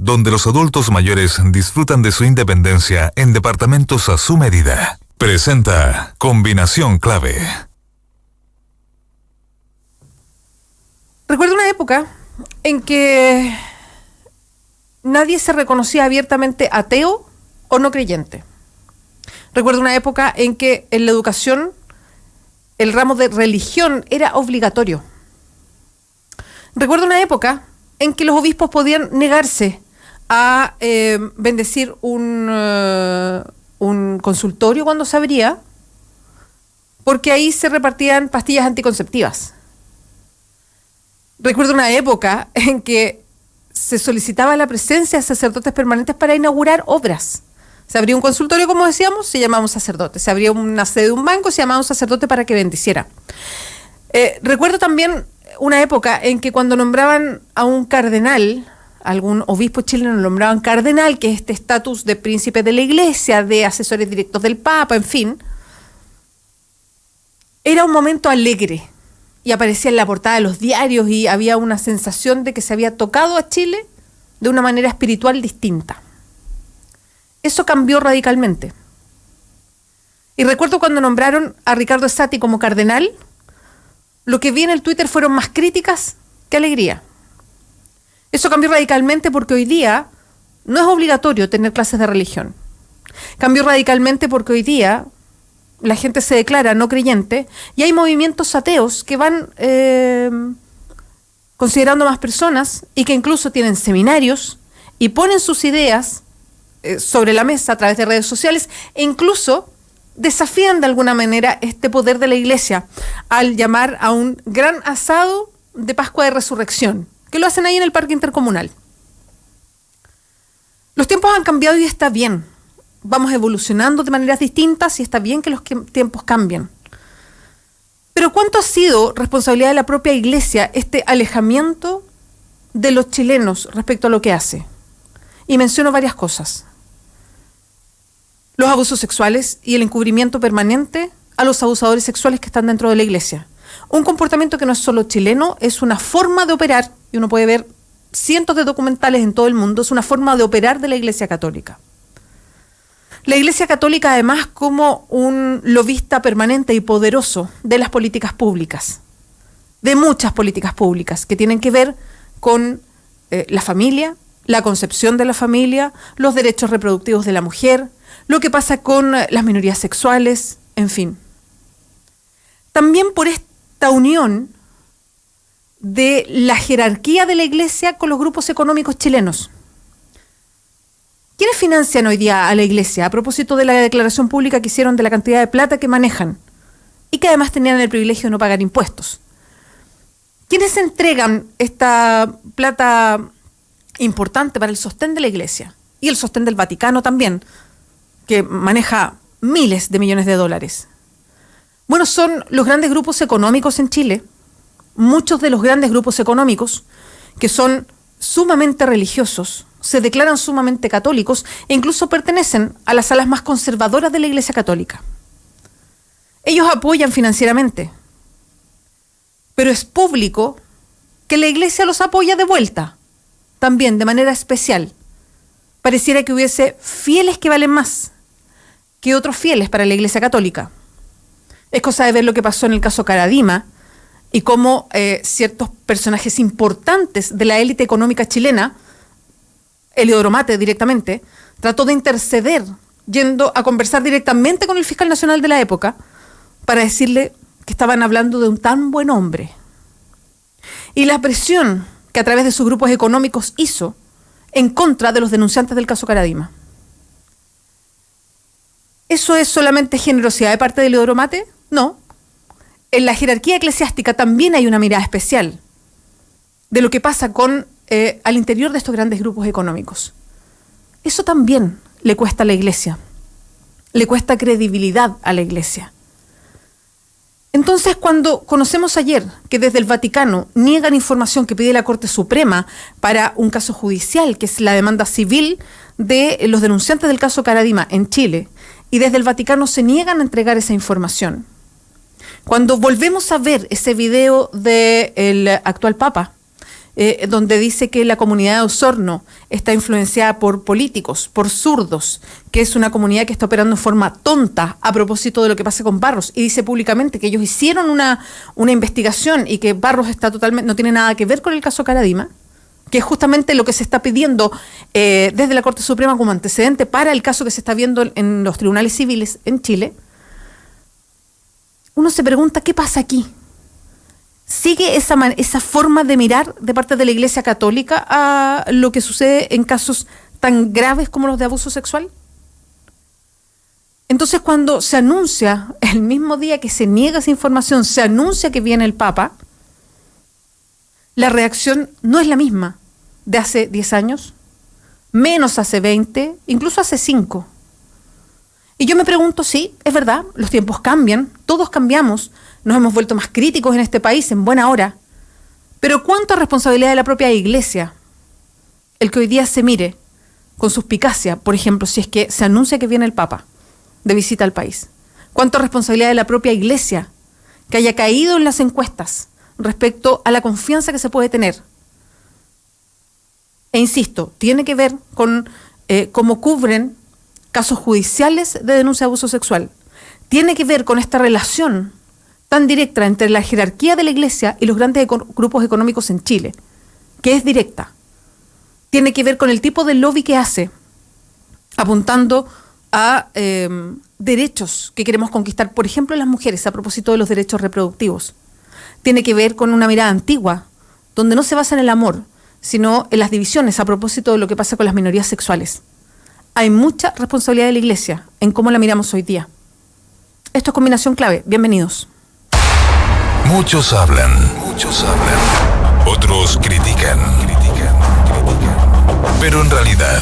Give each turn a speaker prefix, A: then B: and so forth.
A: donde los adultos mayores disfrutan de su independencia en departamentos a su medida. Presenta Combinación Clave.
B: Recuerdo una época en que nadie se reconocía abiertamente ateo o no creyente. Recuerdo una época en que en la educación el ramo de religión era obligatorio. Recuerdo una época en que los obispos podían negarse a bendecir un consultorio cuando se abría, porque ahí se repartían pastillas anticonceptivas. Recuerdo una época en que se solicitaba la presencia de sacerdotes permanentes para inaugurar obras. Se abría un consultorio, como decíamos, se llamaba un sacerdote. Se abría una sede de un banco, se llamaba un sacerdote para que bendiciera. Recuerdo también una época en que cuando nombraban a un cardenal, algún obispo chileno lo nombraban cardenal, que es este estatus de príncipe de la iglesia, de asesores directos del Papa, en fin, era un momento alegre y aparecía en la portada de los diarios y había una sensación de que se había tocado a Chile de una manera espiritual distinta. Eso cambió radicalmente. Y recuerdo cuando nombraron a Ricardo Esati como cardenal, lo que vi en el Twitter fueron más críticas que alegría. Eso cambió radicalmente porque hoy día no es obligatorio tener clases de religión. Cambió radicalmente porque hoy día la gente se declara no creyente y hay movimientos ateos que van considerando más personas y que incluso tienen seminarios y ponen sus ideas sobre la mesa a través de redes sociales e incluso desafían de alguna manera este poder de la iglesia al llamar a un gran asado de Pascua de Resurrección, que lo hacen ahí en el Parque Intercomunal. Los tiempos han cambiado y está bien. Vamos evolucionando de maneras distintas y está bien que los tiempos cambien. Pero ¿cuánto ha sido responsabilidad de la propia iglesia este alejamiento de los chilenos respecto a lo que hace? Y menciono varias cosas. Los abusos sexuales y el encubrimiento permanente a los abusadores sexuales que están dentro de la iglesia. Un comportamiento que no es solo chileno, es una forma de operar, y uno puede ver cientos de documentales en todo el mundo, es una forma de operar de la Iglesia Católica. La Iglesia Católica además como un lobista permanente y poderoso de las políticas públicas, de muchas políticas públicas que tienen que ver con la familia, la concepción de la familia, los derechos reproductivos de la mujer, lo que pasa con las minorías sexuales, en fin. También por esta unión de la jerarquía de la iglesia con los grupos económicos chilenos. ¿Quiénes financian hoy día a la iglesia a propósito de la declaración pública que hicieron de la cantidad de plata que manejan y que además tenían el privilegio de no pagar impuestos? ¿Quiénes entregan esta plata importante para el sostén de la iglesia y el sostén del Vaticano también, que maneja miles de millones de dólares? Bueno, son los grandes grupos económicos en Chile, muchos de los grandes grupos económicos que son sumamente religiosos, se declaran sumamente católicos e incluso pertenecen a las alas más conservadoras de la Iglesia Católica. Ellos apoyan financieramente, pero es público que la Iglesia los apoya de vuelta, también de manera especial. Pareciera que hubiese fieles que valen más que otros fieles para la Iglesia Católica. Es cosa de ver lo que pasó en el caso Caradima y cómo ciertos personajes importantes de la élite económica chilena, Eliodoro Mate directamente, trató de interceder yendo a conversar directamente con el fiscal nacional de la época para decirle que estaban hablando de un tan buen hombre. Y la presión que a través de sus grupos económicos hizo en contra de los denunciantes del caso Caradima. ¿Eso es solamente generosidad de parte de Eliodoro Mate? No. En la jerarquía eclesiástica también hay una mirada especial de lo que pasa con al interior de estos grandes grupos económicos. Eso también le cuesta a la iglesia, le cuesta credibilidad a la iglesia. Entonces, cuando conocemos ayer que desde el Vaticano niegan información que pide la Corte Suprema para un caso judicial, que es la demanda civil de los denunciantes del caso Caradima en Chile, y desde el Vaticano se niegan a entregar esa información, cuando volvemos a ver ese video del actual Papa, donde dice que la comunidad de Osorno está influenciada por políticos, por zurdos, que es una comunidad que está operando en forma tonta a propósito de lo que pasa con Barros, y dice públicamente que ellos hicieron una investigación y que Barros está totalmente, no tiene nada que ver con el caso Caradima, que es justamente lo que se está pidiendo desde la Corte Suprema como antecedente para el caso que se está viendo en los tribunales civiles en Chile. Uno se pregunta, ¿qué pasa aquí? ¿Sigue esa forma de mirar de parte de la Iglesia Católica a lo que sucede en casos tan graves como los de abuso sexual? Entonces, cuando se anuncia, el mismo día que se niega esa información, se anuncia que viene el Papa, la reacción no es la misma de hace 10 años, menos hace 20, incluso hace 5. Y yo me pregunto, sí, es verdad, los tiempos cambian, todos cambiamos, nos hemos vuelto más críticos en este país en buena hora, pero ¿cuánto es responsabilidad de la propia Iglesia el que hoy día se mire con suspicacia, por ejemplo, si es que se anuncia que viene el Papa de visita al país? ¿Cuánto es responsabilidad de la propia Iglesia que haya caído en las encuestas respecto a la confianza que se puede tener? E insisto, tiene que ver con cómo cubren casos judiciales de denuncia de abuso sexual. Tiene que ver con esta relación tan directa entre la jerarquía de la Iglesia y los grandes grupos económicos en Chile, que es directa. Tiene que ver con el tipo de lobby que hace, apuntando a derechos que queremos conquistar, por ejemplo, las mujeres, a propósito de los derechos reproductivos. Tiene que ver con una mirada antigua, donde no se basa en el amor, sino en las divisiones, a propósito de lo que pasa con las minorías sexuales. Hay mucha responsabilidad de la Iglesia en cómo la miramos hoy día. Esto es Combinación Clave. Bienvenidos.
A: Muchos hablan. Otros critican. Pero en realidad,